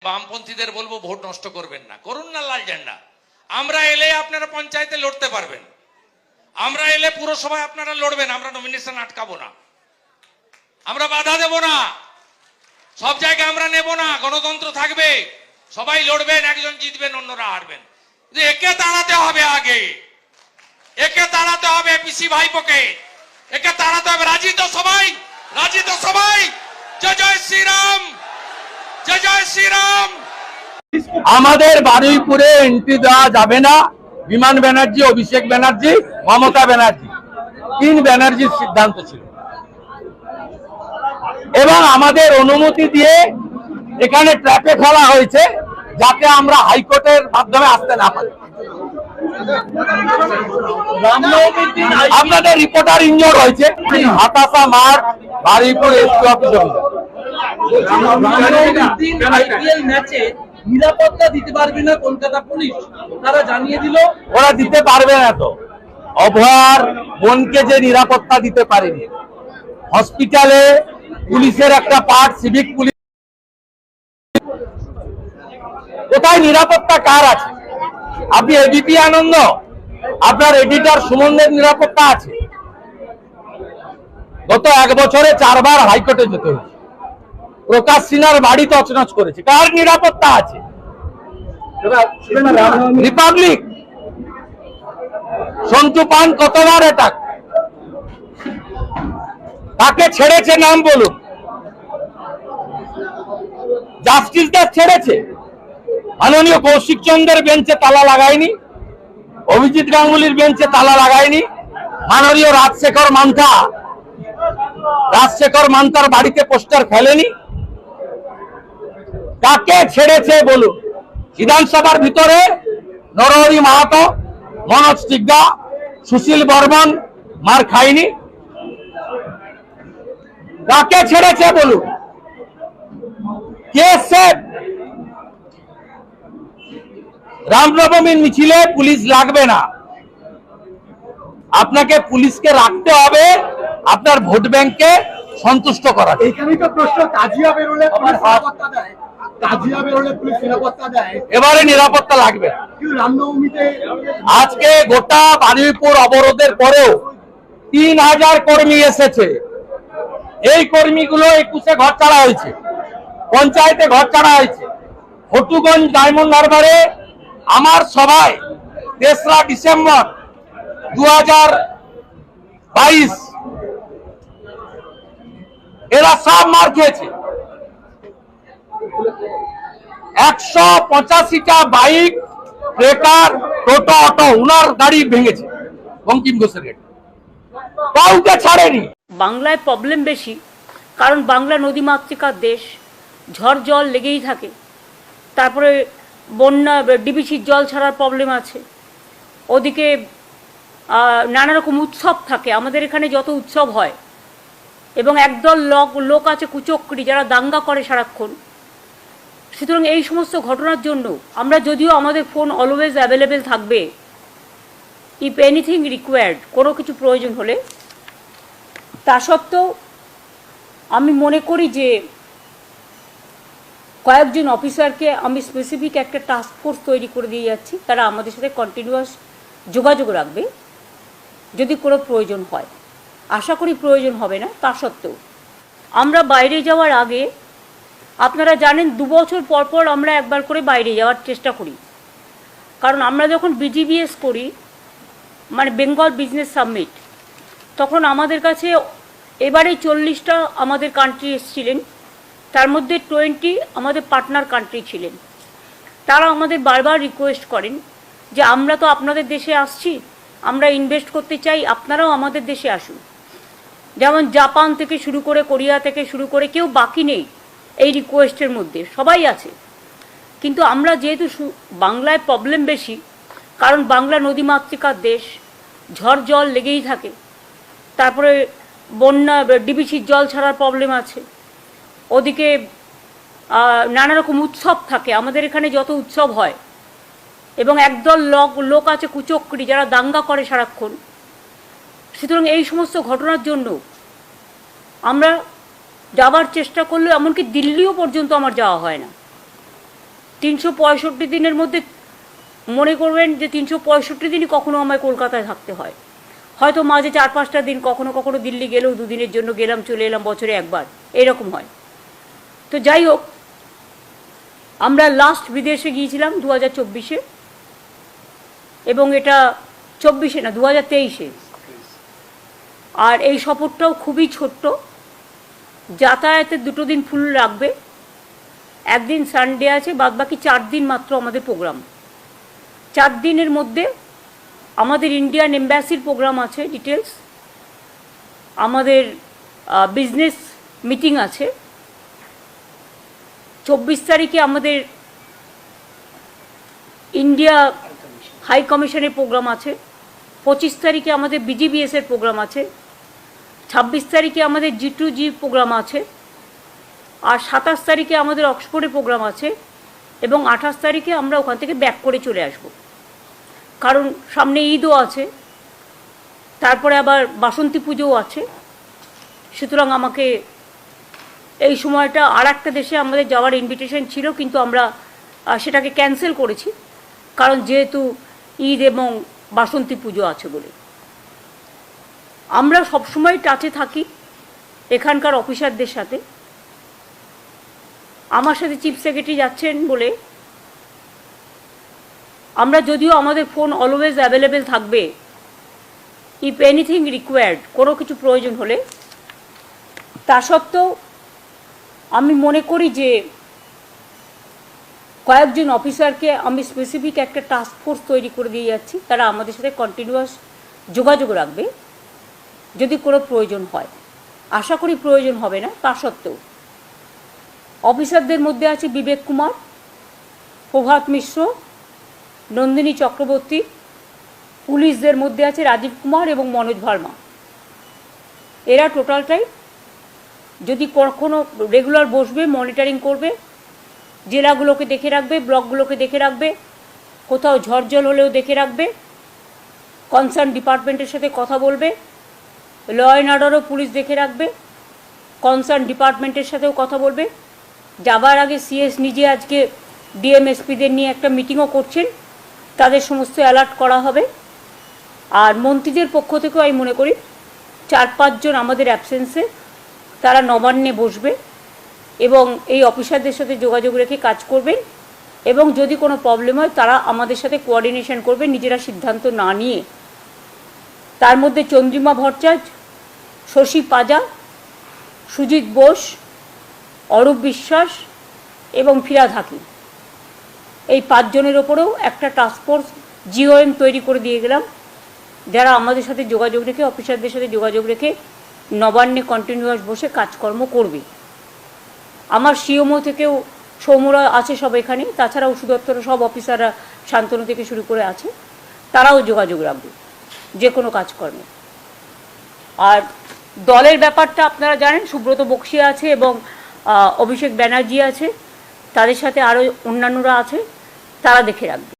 বামপন্থীদের বলবো ভোট নষ্ট করবেন না, করুন না লাল ঝান্ডা। আমরা এলে আপনারা পঞ্চায়েতে লড়তে পারবেন, আমরা এলে পুরসভায় আপনারা লড়বেন, আমরা নমিনেশন আটকাবো না, আমরা বাধা দেব না, সব জায়গায় আমরা নেব না, গণতন্ত্র থাকবে, সবাই লড়বেন, একজন জিতবেন অন্যরা হারবেন। একে তাড়াতে হবে, আগে একে তাড়াতে হবে, পিসি ভাইপোকে একে তাড়াতে হবে। রাজি তো সবাই? রাজি তো সবাই? জয় জয় শ্রীরাম, জয় জয় শ্রীরাম। আমাদের বারুইপুরে এন্ট্রি দেওয়া যাবে না। বিমান ব্যানার্জি, অভিষেক ব্যানার্জি, মমতা ব্যানার্জি, 3 ব্যানার্জির সিদ্ধান্ত ছিল এবং আমাদের অনুমতি দিয়ে এখানে ট্র্যাফে খোলা হয়েছে যাতে আমরা হাইকোর্টের মাধ্যমে আসতে না পারি। আপনাদের রিপোর্টার ইনজোর হয়েছে, হাতাশা মার বারুইপুর এসপি অফিস। নিরাপত্তা দিতে পারবে না কলকাতা পুলিশ, তারা জানিয়ে দিল। ওরা দিতে পারবে না তো, অভয়ার বোনকে যে নিরাপত্তা দিতে পারেনি, হসপিটালে পুলিশের একটা পার্ট, সিভিক পুলিশ, কোথায় নিরাপত্তা কার আছে? আপনি এবিপি আনন্দ, আপনার এডিটর সুমনদের নিরাপত্তা আছে? গত 1 বছরে 4 বার হাইকোর্টে যেতে হয়েছে। প্রকাশ সিনহার বাড়ি তছনছ করেছে, কার নিরাপত্তা আছে? রিপাবলিক। সন্তু পান কতবার অ্যাটাক, তাকে ছেড়েছে, নাম বলুন। জাস্টিসদের ছেড়েছে, মাননীয় কৌশিক চন্দ্রের বেঞ্চে তালা লাগায়নি, অভিজিৎ গাঙ্গুলির বেঞ্চে তালা লাগায়নি, মাননীয় রাজশেখর মান্তার বাড়িতে পোস্টার ফেলেনি। কাকে ছেড়েছে বলুন? বিধানসভার ভিতরে নরহরি মাহাতো, মনোজ টিগ্গা, সুশীল বর্মন মার খায়নি। কাকে ছেড়েছে বলুন? কে সেফ? রামনবমীর মিছিলে পুলিশ লাগবে না, আপনাকে পুলিশকে রাখতে হবে আপনার ভোট ব্যাংককে সন্তুষ্ট করার। এইখানেই তো প্রশ্ন, তাজিয়া বেরোলে পুলিশ নিরাপত্তা দেয়, তাজিয়া বেরোলে পুলিশ নিরাপত্তা দেয়, এবারে নিরাপত্তা লাগবে। কিন্তু রামনবমীতে আজকে গোটা বারুইপুর অবরোধের পরেও 3000 কর্মী এসেছে। এই কর্মীগুলো 21-এ ঘর ছাড়া হয়েছে, পঞ্চায়েতে ঘর ছাড়া হয়েছে। ফটুগঞ্জ ডায়মন্ড হারবারে আমার সভায় 3রা ডিসেম্বর 2022 এরা সব মার খেয়েছে। 185টা বাইক, ট্রেকার, টোটো, অটো, উনার গাড়ি ভেঙেছে বঙ্কিম ঘোষের গাড়ি, কাউকে ছাড়েনি। বাংলায় প্রবলেম বেশি, কারণ বাংলা নদীমাতৃকার দেশ, ঝড় জল লেগেই থাকে। তারপরে বন্যা, ডিবিসির জল ছাড়ার প্রবলেম আছে। ওদিকে নানা রকম উৎসব থাকে, আমাদের এখানে যত উৎসব হয়, এবং একদল লোক আছে কুচক্রী যারা দাঙ্গা করে সারাক্ষণ। সুতরাং এই সমস্ত ঘটনার জন্য আমরা, যদিও আমাদের ফোন অলওয়েজ অ্যাভেলেবেল থাকবে, ইফ এনিথিং রিকোয়ার্ড, কোনো কিছু প্রয়োজন হলে, তা সত্ত্বেও আমি মনে করি যে কয়েকজন অফিসারকে আমি স্পেসিফিক একটা টাস্ক ফোর্স তৈরি করে দিয়ে যাচ্ছি, তারা আমাদের সাথে কন্টিনিউয়াস যোগাযোগ রাখবে যদি কোনো প্রয়োজন হয়। আশা করি প্রয়োজন হবে না। তা সত্ত্বেও আমরা বাইরে যাওয়ার আগে, আপনারা জানেন 2 বছর পর পর আমরা একবার করে বাইরে যাওয়ার চেষ্টা করি, কারণ আমরা যখন BGBS করি, মানে বেঙ্গল বিজনেস সামিট, তখন আমাদের কাছে এবারে 40টা আমাদের কান্ট্রি এসেছিলেন, তার মধ্যে 20 আমাদের পার্টনার কান্ট্রি ছিলেন। তারা আমাদের বারবার রিকোয়েস্ট করেন যে আমরা তো আপনাদের দেশে আসছি, আমরা ইনভেস্ট করতে চাই, আপনারাও আমাদের দেশে আসুন। যেমন জাপান থেকে শুরু করে, কোরিয়া থেকে শুরু করে, কেউ বাকি নেই এই রিকোয়েস্টের মধ্যে, সবাই আছে। কিন্তু আমরা যেহেতু বাংলায় প্রবলেম বেশি, কারণ বাংলা নদীমাতৃকার দেশ, ঝড় জল লেগেই থাকে। তারপরে বন্যা, ডিবিসির জল ছাড়ার প্রবলেম আছে। ওদিকে নানা রকম উৎসব থাকে, আমাদের এখানে যত উৎসব হয়, এবং একদল লোক আছে কুচক্রী যারা দাঙ্গা করে সারাক্ষণ। সুতরাং এই সমস্ত ঘটনার জন্য আমরা যাবার চেষ্টা করলেও, এমনকি দিল্লিও পর্যন্ত আমার যাওয়া হয় না, 365 দিনের মধ্যে মনে করবেন যে 365 দিনই কখনো আমায় কলকাতায় থাকতে হয়, হয়তো মাঝে 4-5টা দিন কখনো কখনো দিল্লি গেলেও 2 দিনের জন্য গেলাম, চলে এলাম, বছরে একবার, এরকম হয়। তো যাই হোক, আমরা লাস্ট বিদেশে গিয়েছিলাম 2024-এ, এবং এটা 24-এ না, 2023-এ। আর এই সফরটাও খুবই ছোট্ট, যাতায়াতের 2 দিন ফুল লাগবে, একদিন সানডে আছে, বাদবাকি 4 দিন মাত্র আমাদের প্রোগ্রাম। 4 দিনের মধ্যে আমাদের ইন্ডিয়ান এম্বাসির প্রোগ্রাম আছে, ডিটেলস, আমাদের বিজনেস মিটিং আছে, 24 তারিখে আমাদের ইন্ডিয়া হাই কমিশনের প্রোগ্রাম আছে, 25 তারিখে আমাদের বিজিবিএসের প্রোগ্রাম আছে, 26 তারিখে আমাদের G2G প্রোগ্রাম আছে, আর 27 তারিখে আমাদের অক্সফোর্ডে প্রোগ্রাম আছে, এবং 28 তারিখে আমরা ওখান থেকে ব্যাক করে চলে আসব, কারণ সামনে ঈদও আছে, তারপরে আবার বাসন্তী পুজোও আছে। সুতরাং আমাকে এই সময়টা আর একটা দেশে আমাদের যাওয়ার ইনভিটেশন ছিল, কিন্তু আমরা সেটাকে ক্যান্সেল করেছি, কারণ যেহেতু ঈদ এবং বাসন্তী পুজো আছে বলে। আমরা সবসময় টাচে থাকি এখানকার অফিসারদের সাথে। আমার সাথে চিফ সেক্রেটারি যাচ্ছেন বলে আমরা, যদিও আমাদের ফোন অলওয়েজ অ্যাভেলেবেল থাকবে, ইফ এনিথিং রিকোয়ার্ড, কোনো কিছু প্রয়োজন হলে, তা সত্ত্বেও আমি মনে করি যে কয়েকজন অফিসারকে আমি স্পেসিফিক একটা টাস্ক ফোর্স তৈরি করে দিয়ে যাচ্ছি, তারা আমাদের সাথে কন্টিনিউয়াস যোগাযোগ রাখবে যদি কোনো প্রয়োজন হয়। আশা করি প্রয়োজন হবে না, তা সত্ত্বেও অফিসারদের মধ্যে আছে বিবেক কুমার, প্রভাত মিশ্র, নন্দিনী চক্রবর্তী, পুলিশদের মধ্যে আছে রাজীব কুমার এবং মনোজ ভার্মা। এরা টোটালটাই যদি কখনো রেগুলার বসবে, মনিটরিং করবে, জেলাগুলোকে দেখে রাখবে, ব্লকগুলোকে দেখে রাখবে, কোথাও ঝড়জল হলেও দেখে রাখবে, কনসার্ন ডিপার্টমেন্টের সাথে কথা বলবে, ল অ্যান্ড অর্ডারও পুলিশ দেখে রাখবে, কনসার্ন ডিপার্টমেন্টের সাথেও কথা বলবে। যাবার আগে সিএস নিজে আজকে ডিএমএসপিদের নিয়ে একটা মিটিংও করছেন, তাদের সমস্ত অ্যালার্ট করা হবে। আর মন্ত্রীদের পক্ষ থেকেও আমি মনে করি 4-5 জন আমাদের অ্যাবসেন্সে তারা নবান্নে বসবে এবং এই অফিসারদের সাথে যোগাযোগ রেখে কাজ করবেন, এবং যদি কোনো প্রবলেম হয় তারা আমাদের সাথে কোঅর্ডিনেশন করবে, নিজেরা সিদ্ধান্ত না নিয়ে। তার মধ্যে চন্দ্রিমা ভট্টাচার্য, শশী পাজা, সুজিত বোস, অরূপ বিশ্বাস এবং ফিরাদ হাকিম, এই 5 জনের ওপরেও একটা টাস্কফোর্স জিওএম তৈরি করে দিয়ে গেলাম, যারা আমাদের সাথে যোগাযোগ রেখে, অফিসারদের সাথে যোগাযোগ রেখে নবান্নে কন্টিনিউয়াস বসে কাজকর্ম করবে। আমার সিএমও থেকেও সৌম্যরা আছে সব এখানে, তাছাড়াও সুদত্তর সব অফিসাররা, শান্তনু থেকে শুরু করে আছে, তারাও যোগাযোগ রাখবে যে কোনো কাজকর্মে। আর দলের ব্যাপারটা আপনারা জানেন, সুব্রত বক্সী আছে এবং অভিষেক ব্যানার্জি আছে, তাদের সাথে আরও অন্যান্যরা আছে, তারা দেখে রাখবে।